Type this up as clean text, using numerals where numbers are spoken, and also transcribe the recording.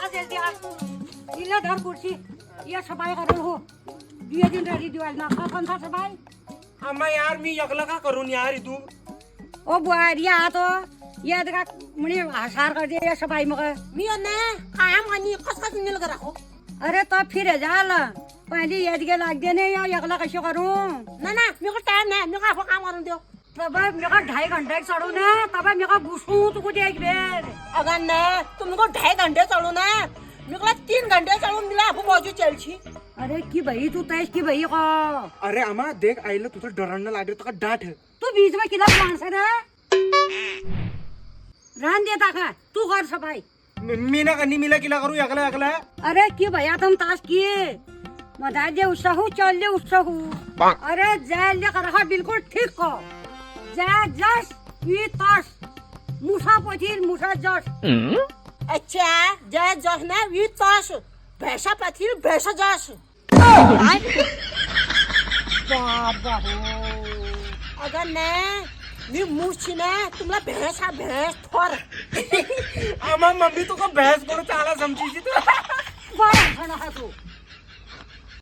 आज इला धर कुर्सी ये सफाई करो हो दिया दिन रेडी दिवाल ना कौन सा सफाई अम्मा यार मी एकला का करून यार तू ओ बुआरिया तो ये देखा मुनी हासार कर दिया ये सफाई मग मी ना कायम आणि कस निल करा हो अरे तो फिर जाल पहले ये दिगे लाग दे ने या एकला कशो करूं ना ना मी को टाइम नाही मी का काम करून देऊ तब मेरे को 2.5 घंटे चढ़ू ना तब मेरे को घुसू तो कुछ एक बेर अगर ना तुमको 2.5 घंटे चलू ना मी को 3 घंटे चलून दिला आपण बाजू चलची अरे की भाई तू तेज की भाई को अरे अम्मा देख आईला तुझं डरांना लागले तो का डाठ तू बीच में किला प्लान से रे रान देता का तू कर सफाई मी ना कनी मिला किला करू एकला एकला अरे की भैया तुम ताश किए मजा दे उत्साहू चल दे उत्साहू अरे जैल ले कर बिल्कुल ठीक को जय जस वी ताश मुसा पथिल मुसा जस अच्छा जय जस ना वी ताश भैसा पथिल भैसा जस बाबा हो अगर ना मी मूर्छी ना तुम्हाला भैसा भैस थोर अम्मा मम्मी तुका बहस करू चाला समजीची तू बरं खाना तू